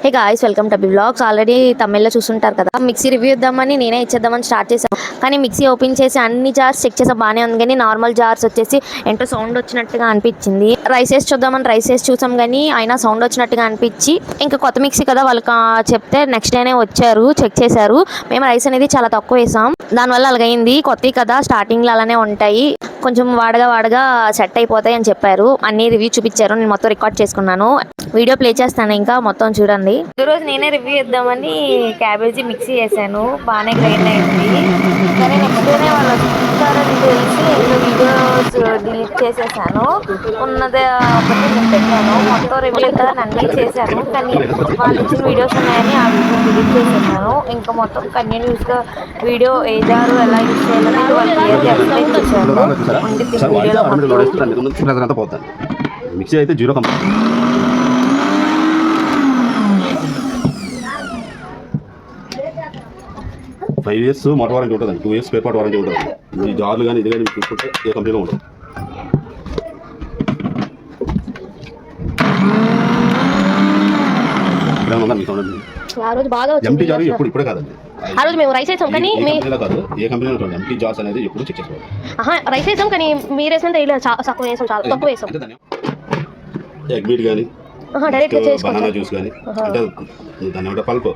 Hey guys, welcome to అబ్బి vlogs. Already తమిళ్లో చూస్తుంటారు కదా. మిక్సీ రివ్యూ ఇద్దామని నేనే ఇచ్చేద్దామని స్టార్ట్ చేశాను. కానీ మిక్సీ ఓపెన్ చేసి అన్ని జార్స్ చెక్ చేసా, బాగానే ఉంది. కానీ నార్మల్ జార్స్ వచ్చేసి ఏంటో సౌండ్ వచ్చినట్టుగా అనిపించింది. రైస్ వేసి చూద్దామని రైస్ వేసి చూసాం, కానీ అయినా సౌండ్ వచ్చినట్టుగా అనిపించి ఇంకా కొత్త మిక్సీ కదా వాళ్ళకి చెప్తే నెక్స్ట్ డేనే వచ్చారు, చెక్ చేశారు. మేము రైస్ అనేది చాలా తక్కువ వేసాం, దానివల్ల అలాగైంది. కొత్తవి కదా, స్టార్టింగ్లో అలానే ఉంటాయి, కొంచెం వాడగా సెట్ అయిపోతాయి అని చెప్పారు. అన్ని రివ్యూ చూపించారు, నేను మొత్తం రికార్డ్ చేసుకున్నాను. వీడియో ప్లే చేస్తాను, ఇంకా మొత్తం చూడండి. ఈ రోజు నేనే రివ్యూ ఇద్దామని క్యాబేజీ మిక్సీ చేశాను, బాగానే గ్రైండ్ అయింది. కానీ నెక్స్ట్ డేనే వాళ్ళు వస్తారని తెలిసి ఇంకా వీడియోస్ డిలీట్ చేసేసాను. ఉన్నదే ఒకటి నేను పెట్టాను, మొత్తం రివ్యూ ఇద్దామని అన్నీ చేశాను. కానీ వాళ్ళు ఇచ్చిన వీడియోస్ ఉన్నాయని ఆ వీడియో డిలీట్ చేసేసాను. ఇంకా మొత్తం కంటిన్యూస్గా వీడియో ఏ జారు ఎలా యూజ్ చేయాలని వాళ్ళు క్లియర్గా ఎక్స్ప్లెయిన్ చేశారు. వీడియోలో మిక్సీ అయితే 0 కంపెనీ. 5 years మోటార్ వారంటీ ఉంటుందండి, 2 years స్పేర్ పార్ట్ వారంటీ ఉంటుంది. ఈ జార్లు కానీ ఇది కానీ చూసుకుంటే ఏ కంపెనీలో ఉంటుంది. ఎంటీ జార్ ఇప్పుడే కాదండి, ఆ రోజు మేము రైస్ వేసాం కానీ కాదు ఏ కంపెనీలో ఉంటుంది. ఎంటీ జార్స్ అనేది ఎప్పుడు చెక్ చేసుకోవాలి. రైస్ వేసాం కానీ మీరు వేసినంత తక్కువ వేసాం, చాలా తక్కువ వేసాం. ఎగ్ మీట్ కానీ బనానా జ్యూస్ కానీ అంటే దాని పల్ప్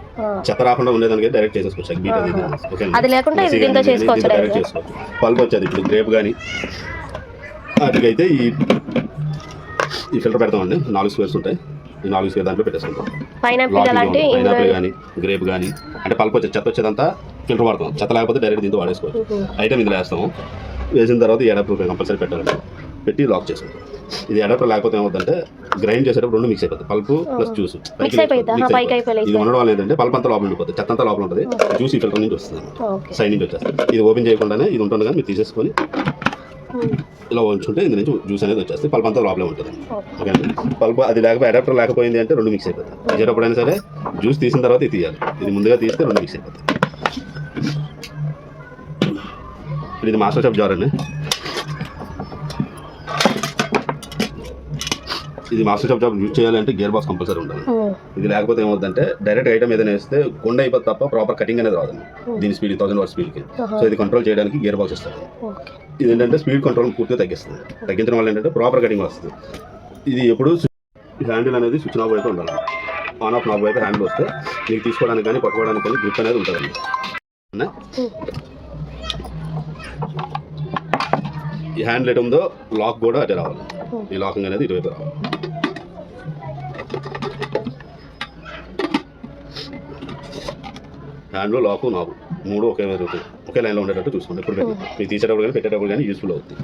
చెత్త రాకుండా ఉండేదానికి డైరెక్ట్ చేసేసుకోవచ్చు. ఎగ్ మీట్ అది లేకుండా డైరెక్ట్ చేసుకోవచ్చు. పల్ప్ వచ్చేది ఇప్పుడు గ్రేప్ కానీ వాటికైతే ఈ ఫిల్టర్ పెడతామండి. 4 స్క్వేర్స్ ఉంటాయి, ఈ 4 స్క్వేర్ దాంట్లో పెట్టేసుకుంటాం. పైనాపిల్ కానీ గ్రేప్ కానీ అంటే పల్ప్ వచ్చేది, చెత్త వచ్చేదంతా ఫిల్టర్ వాడతాం. చెత్త లేకపోతే డైరెక్ట్ దీంతో వాడేసుకోవచ్చు. ఐటమ్ ఇందులో వేస్తాము. వేసిన తర్వాత ఈ అడాప్టర్ కంపల్సరీ పెట్టాలండి, పెట్టి లాక్ చేసుకుంటాం. ఇది అడాప్టర్ లేకపోతే ఏమవుతుందంటే గ్రైండ్ చేసేటప్పుడు 2 మిక్స్ అయిపోతుంది, పల్పు ప్లస్ జ్యూస్. ఇది ఉండడం వల్ల ఏంటంటే పల్ప్ అంతా లోపల ఉండిపోతుంది, చెత్త అంతా లోపల ఉంటుంది, జ్యూస్ ఈ ఫిల్టర్ నుంచి వస్తుంది, సైడ్ నుంచి వచ్చేస్తుంది. ఇది ఓపెన్ చేయకుండానే ఇది ఉంటుంది, కానీ మీరు తీసేసుకొని ఇలా ఉంచుకుంటే ఇందు నుంచి జ్యూస్ అనేది వచ్చేస్తుంది, పల్ప్ అంతా లోపలే ఉంటుంది. ఓకే, పల్ప్ అది లేకపోతే అడాప్టర్ లేకపోయింది అంటే 2 మిక్స్ అయిపోతుంది. తీసేటప్పుడైనా సరే జ్యూస్ తీసిన తర్వాత ఇది తీయాలి, ఇది ముందుగా తీస్తే 2 మిక్స్ అయిపోతుంది. ఇది మాస్టర్ షెఫ్ జార్ అండి. ఇది మాస్టర్ షెఫ్ జాబ్ యూజ్ చేయాలంటే గేర్ బాక్స్ కంపల్సరీ ఉండాలి. ఇది లేకపోతే ఏమవుతుందంటే డైరెక్ట్ ఐటమ్ ఏదైనా వేస్తే కొండ అయిపోతుంది తప్ప ప్రాపర్ కటింగ్ అనేది రాదు దీని స్పీడ్ 1000 వాట్ స్పీడ్కి. సో ఇది కంట్రోల్ చేయడానికి గేర్ బాక్స్ ఇస్తారు. ఇది ఏంటంటే స్పీడ్ కంట్రోల్ పూర్తిగా తగ్గిస్తుంది. తగ్గించడం వల్ల ఏంటంటే ప్రాపర్ కటింగ్ వస్తుంది. ఇది ఎప్పుడు హ్యాండిల్ అనేది స్విచ్ నాబ్ వైపు ఉండాలి. ఆన్ ఆఫ్ నాబ్ వైపు హ్యాండిల్ వస్తే మీకు తీసుకోవడానికి కానీ పట్టుకోవడానికి కానీ గ్రిప్ అనేది ఉంటుందండి. ఈ హ్యాండిల్ ఎటు ఉందో లాక్ కూడా అటే రావాలి, ఈ లాకింగ్ అనేది ఇటువైపు రావాలి. హ్యాండ్లో లాకు నాబు 3 ఒకే లైన్లో ఉండేటట్టు చూసుకోండి. ఇప్పుడు మీరు తీసేటప్పుడు కానీ పెట్టేటప్పుడు కానీ యూస్ఫుల్ అవుతుంది.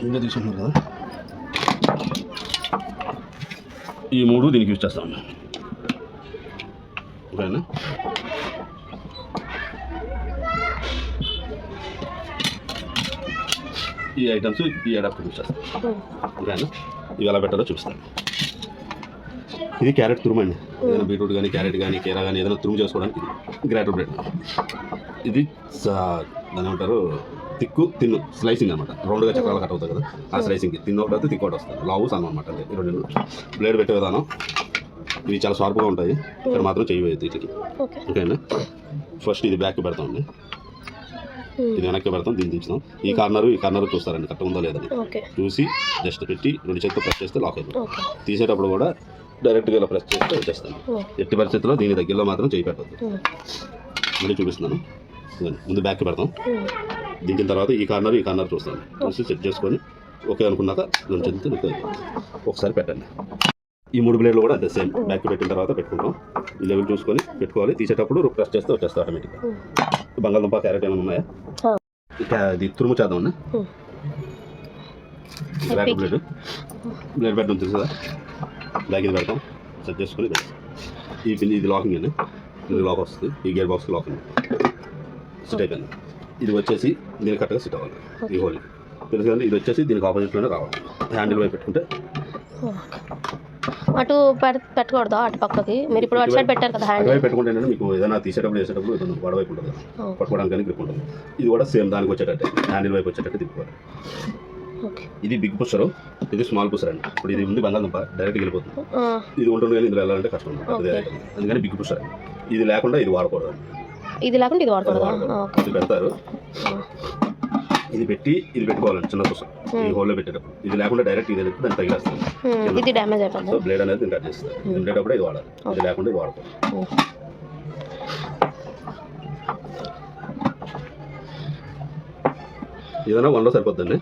ఇంకా తీసుకుంటున్నారు కదా, ఈ 3 దీనికి యూజ్ చేస్తాం. ఓకేనా, ఈ ఐటమ్స్ ఈ అడాప్టర్ యూజ్ చేస్తాం. ఓకేనా, ఇవి ఎలా పెట్టాలో చూపిస్తాను. ఇది క్యారెట్ తురుము అండి. ఏదైనా బీట్రూట్ కానీ క్యారెట్ కానీ కీరా కానీ ఏదైనా తురుము చేసుకోవడానికి గ్రేటర్ బ్రెడ్. ఇది దాని ఏమంటారు, తిన్ను స్లైసింగ్ అనమాట. రౌండ్గా చక్రాలు కట్ అవుతుంది కదా, ఆ స్లైసింగ్ తిన్ను ఒకటి తిక్కు ఒకటి వస్తుంది. లావు సన్నం అనమాట. అంటే ఈ 2 బ్లేడ్ పెట్టే విధానం ఇవి చాలా షార్ప్గా ఉంటాయి. ఇక్కడ మాత్రం చేయలేదు వీటికి. ఓకేనా, ఫస్ట్ ఇది బ్యాక్ పెడతామండి, ఇది వెనక్కి పెడతాం, దీన్ని దించుతాం. ఈ కార్నర్ చూస్తారండి కరెక్ట్ ఉందో లేదని చూసి జస్ట్ పెట్టి 2 చేతితో ప్రెస్ చేస్తే లాక్ అయిపోతుంది. తీసేటప్పుడు కూడా డైరెక్ట్గా ఇలా ప్రెస్ చేస్తే వచ్చేస్తాను. ఎట్టి పరిస్థితుల్లో దీని దగ్గరలో మాత్రం చేయి పెట్టద్దు. మళ్ళీ చూపిస్తున్నాను. ముందు బ్యాక్ పెడతాం, దించిన తర్వాత ఈ కార్నర్ చూస్తాను. చూసి సెట్ చేసుకొని ఓకే అనుకున్నాక 2 చేతులు ఒకసారి పెట్టండి. ఈ 3 బ్లేడ్లు కూడా అంతే సేమ్. బ్యాక్ పెట్టిన తర్వాత పెట్టుకుంటాం. ఈ లెవెల్ చూసుకొని పెట్టుకోవాలి. తీసేటప్పుడు ప్రెస్ చేస్తే వచ్చేస్తాం ఆటోమేటిక్గా. బంగాళదుంప క్యారెట్ ఏమైనా ఉన్నాయా, ఇది తురుము చేద్దామన్నా. బ్లేడ్ పెట్టడం తెలుసు, బ్యాక్ ఇది పెడతాం, సెట్ చేసుకొని ఇది లాకింగ్ అండి. ఇది లాక్ వస్తుంది, ఈ గేర్ బాక్స్ లాకింగ్ సెట్ అయిపోయింది. ఇది వచ్చేసి దీనికి కరెక్ట్గా సెట్ అవ్వాలి. ఈ హోల్ తెలుసు కానీ ఇది వచ్చేసి దీనికి ఆపోజిట్లోనే రావాలి. హ్యాండిల్ వైపు పెట్టుకుంటే అటు పెట్టకూడదు, అటు పక్కకి. మీరు ఇప్పుడు అటు సైడ్ పెట్టారు కదా, హ్యాండిల్ వైపు పెట్టుకుంటే మీకు ఏదైనా తీసేటప్పుడు వేసేటప్పుడు వడవైపు ఉంటుంది, పట్టుకోవడానికి కానీ గ్రిప్ ఉంటుంది. ఇది కూడా సేమ్ దానికి వచ్చేటట్టే హ్యాండిల్ వైపు వచ్చేటట్టు తిప్పుకోవాలి. ఓకే. ఇది బిగ్ పుషర్, ఇది స్మాల్ పుషర్ అండి. ఇప్పుడు ఇది ఉంది బంగాళదుంప డైరెక్ట్గా వెళ్ళిపోతుంది. ఇది ఉంటుంది కానీ ఇందులో వెళ్ళాలంటే కష్టం ఉంది, పెద్దది అవుతుంది. అందుకని బిగ్ పుషర్ అండి. ఇది లేకుండా ఇది వాడకూడదు. ఇది లేకుండా ఇది వాడకూడదు. ఇది పెడతారు, ఇది పెట్టి ఇది పెట్టుకోవాలండి చిన్న పుషర్ ఈ హోల్లో పెట్టేటప్పుడు. ఇది లేకుండా డైరెక్ట్ ఇది దాన్ని తగిలేస్తుంది, ఇది డ్యామేజ్ అయిపోతుంది. సో బ్లేడ్ అనేది దీన్ని కట్ చేస్తుంది. ఇది ఉండేటప్పుడు ఇది వాడాలి, ఇది లేకుండా ఇది వాడకూడదు. ఏదైనా 1లో సరిపోద్దండి.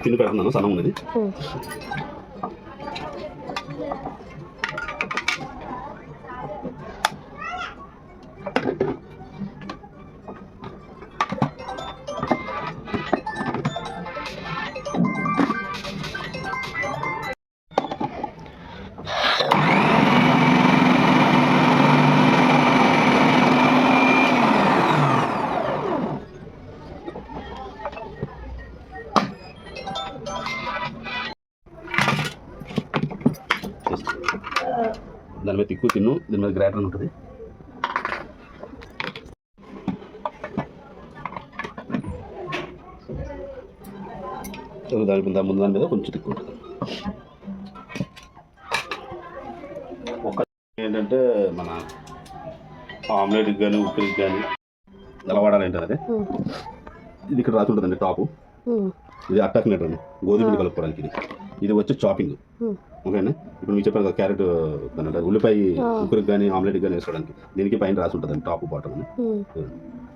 తిని పెడుతున్నాను సన్నం ఉన్నది. దాని మీద తిక్కు తిన్ను, దీని మీద గ్రేటర్ ఉంటుంది. ముందు దాని మీద కొంచెం తిక్కు ఉంటుంది. ఒక ఏంటంటే మన ఆమ్లెట్కి కానీ ఉప్పుకి కానీ ఎలా వాడాలి ఏంటంటే ఇది ఇక్కడ రాసి ఉంటుందండి టాపు. ఇది అట్టాకినట్టు అండి, గోధుమ పిండి కలుపుకోవడానికి. ఇది వచ్చి చాపింగ్. ఓకేనా, ఇప్పుడు మీకు చెప్పాను కదా క్యారెట్ అంటే ఉల్లిపాయ ఉప్పుకి కానీ ఆమ్లెట్కి కానీ వేసుకోవడానికి. దీనికి పైన రాసి ఉంటుందండి టాప్ బాటమ్.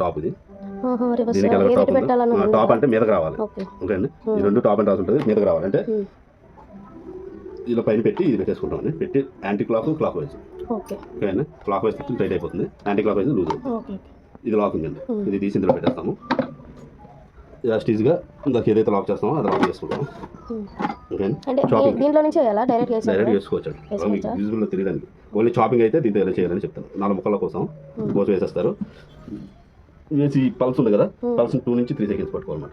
టాప్ ఇది దీనికి ఎలా టాప్ అంటే మీదకి రావాలి. ఓకేనా, ఈ రెండు టాప్ అని రాసి ఉంటుంది, మీదకి రావాలి. అంటే ఇలా పైన పెట్టి ఇది పెట్టేసుకుంటామని. పెట్టి యాంటీ క్లాక్ వైజ్. ఓకేనా, క్లాక్ వైజ్ టైట్ అయిపోతుంది, యాంటీ క్లాక్ వైజ్ లూజ్ అవుతుంది. ఇది లాకింగ్ అండి. ఇది తీసి ఇందులో పెట్టేస్తాము. యాస్టీజ్గా ఇందాక ఏదైతే లాక్ చేస్తామో అది లాక్ చేసుకుంటాము. డైరెక్ట్ చేసుకోవచ్చు. మీకు యూజ్ఫుల్గా తెలియడానికి ఓన్లీ చాపింగ్ అయితే దీంతో ఎలా చేయాలని చెప్తాను. 4 ముక్కల కోసం కోసి వేసేస్తారు. వేసి పల్స్ ఉంది కదా, పల్స్ 2 నుంచి 3 సెకండ్స్ పట్టుకోవాలన్నమాట.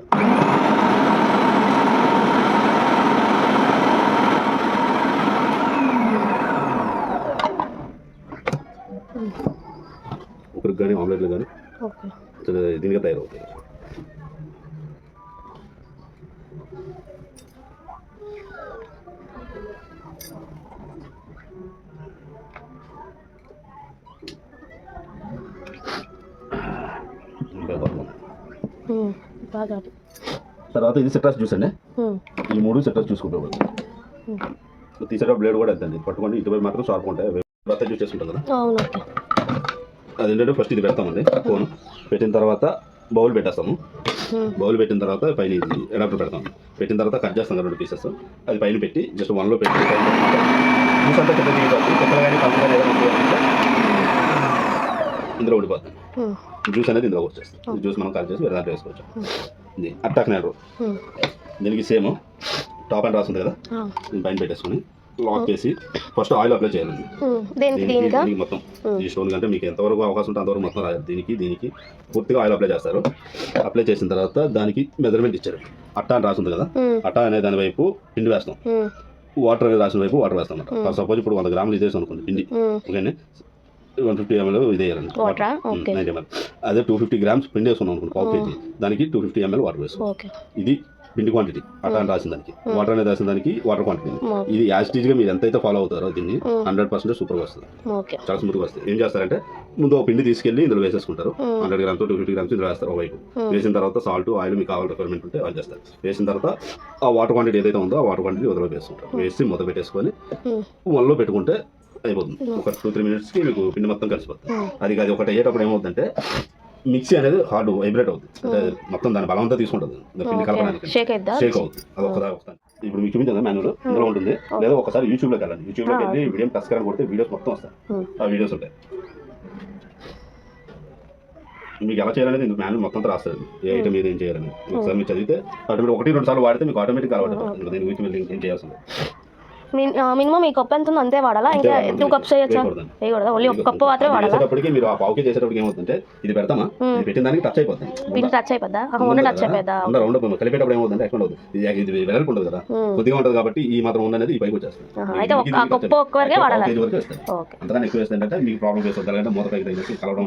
ఒకరికి కానీ ఆమ్లెట్లు కానీ దీనిగా తయారవుతాయి. తర్వాత ఇది సిట్రస్ జ్యూస్ అండి. ఈ 3 సిట్రస్ జ్యూస్ ఉంటాయి. తీసేటప్పుడు బ్లేడ్ కూడా ఎంతండి పట్టుకోండి, ఇటువైపు మాత్రం షార్ప్ ఉంటాయి. బత్తాయి జ్యూస్ చేసుకుంటాం కదా, అదేంటంటే ఫస్ట్ ఇది పెడతామండి. ఫోన్ పెట్టిన తర్వాత బౌల్ పెట్టేస్తాము. బౌల్ పెట్టిన తర్వాత పైన ఇది అడాప్టర్ పెడతాం. పెట్టిన తర్వాత కట్ చేస్తాం కదా 2 పీసెస్. అది పైన పెట్టి జస్ట్ 1లో పెట్టి జ్యూస్ అంతా కింద దిగిపోతుంది. కొత్తగా కానీ పంచగా ఏదైనా ఇందులో ఉండిపోతుంది. జ్యూస్ అనేది ఇందులో వచ్చేస్తుంది. జ్యూస్ మనం కట్ చేసి వేరే దాంట్లో వేసుకోవచ్చు. ఇది అట్టాకినాడు. దీనికి సేమ్ టాప్ అండ్ రాస్తుంది కదా, దీన్ని పైన పెట్టేసుకుని లాక్ చేసి ఫస్ట్ ఆయిల్ అప్లై చేయాలండి. దీనికి మొత్తం ఈ స్టోన్ కంటే మీకు ఎంతవరకు అవకాశం ఉంటే అంతవరకు మొత్తం రాయాలి. దీనికి పూర్తిగా ఆయిల్ అప్లై చేస్తారు. అప్లై చేసిన తర్వాత దానికి మెజర్మెంట్ ఇచ్చారు. అట్టా అని రాస్తుంది కదా, అట్టా అనే దాని వైపు పిండి వేస్తాం. వాటర్ అనేది రాసిన వైపు వాటర్ వేస్తాం అన్నమాట. సపోజ్ ఇప్పుడు 100 గ్రాములు ఇదేసి అనుకోండి పిండి. ఓకేనే, 150 ml ఇది వేయాలండి 90 ml. అదే 250 గ్రామ్స్ పిండి వేసుకున్నాం అనుకోండి, పావు కేజీ, దానికి 250 ml వాటర్ వేసుకోవాలి. ఇది పిండి క్వాంటిటీ. అట్టా అని రాసిన దానికి వాటర్ అనేది రాసిన దానికి వాటర్ క్వాంటిటీ. ఇది యాజిటీజ్గా మీరు ఎంతైతే ఫాలో అవుతారో దీన్ని 100% సూపర్గా వస్తుంది, చాలా స్మూత్గా వస్తుంది. ఏం చేస్తారంటే ముందు ఒక పిండి తీసుకెళ్ళి ఇందులో వేసేసుకుంటారు. 100 గ్రామ్స్ 250 గ్రామ్స్ ఇందులో వేస్తారు ఒకవైపు. వేసిన తర్వాత సాల్ట్ ఆయిల్ మీకు కావాలి రిక్వైర్మెంట్ ఉంటే వాళ్ళు చేస్తారు. వేసిన తర్వాత ఆ వాటర్ క్వాంటిటీ ఏదైతే ఉందో ఆ వాటర్ క్వాంటిటీ వదిలో వేసుకుంటారు. వేసి మొదలు పెట్టేసుకొని 1లో పెట్టుకుంటే అయిపోతుంది. ఒక 2-3 మినిట్స్కి మీకు పిండి మొత్తం కలిసిపోతుంది. అది ఒకటి అయ్యేటప్పుడు ఏమవుతుందంటే మిక్సీ అనేది హార్డ్ వైబ్రేట్ అవుతుంది. అంటే మొత్తం దాని బలం అంతా తీసుకుంటుంది పిండి కలపడానికి, షేక్ అవుతుంది. అది ఒకసారి ఇప్పుడు మీకు చూపించాను మాన్యువల్ ఇందులో ఉంటుంది. లేదా ఒకసారి యూట్యూబ్లోకి వెళ్ళండి. యూట్యూబ్లోకి వెళ్ళి వీడియో టచ్ కరెంట్ కొడితే వీడియోస్ మొత్తం వస్తాయి. ఆ వీడియోస్ ఉంటాయి. మీకు ఎలా చేయాలనేది ఇందుకు మాన్యువల్ మొత్తం రాస్తారు ఏ ఐటమ్ ఏది ఏం చేయాలని ఒకసారి మీరు చదివితే ఆటోమేటిక్ 1-2 సార్లు వాడితే మీకు ఆటోమేటిక్ అలవాటు అవుతుంది. దీని గురించి మీరు ఏం చేయాల్సింది మినిమం ఈ కప్ ఎంత ఉందో అంతే వాడాలా? ఇంకా 2 కప్స్ చేయొచ్చా? వేయకూడదా? ఓన్లీ ఒక కప్పు మాత్రమే వాడాలా? చేసేటప్పటికి మీరు ఆ పావుకే చేసేటప్పటికి ఏమవుతుందంటే ఇది పెడతామా ఇది పెట్టిన దానికి టచ్ అయిపోతుంది. దీనికి టచ్ అయిపోద్దా? టచ్ అయిపోద్దా? రౌండ్ కలిపేటప్పుడు ఏమవుతుందంటే ఎక్స్పెండ్ అవుతుంది. ఇది వెడల్పు ఉండదు కదా, కొద్దిగా ఉంటుంది కాబట్టి ఈ మాత్రం ఉండనేది ఈ పైకి వచ్చేస్తుంది. అయితే ఒక కప్పు ఒక్కవరకే వాడాలి. అంతకన్నా ఎక్కువ వేస్తే ఏంటంటే మీకు ప్రాబ్లం ఫేస్ అవుతుంది. మూత పైకి తగినట్టు కలవడం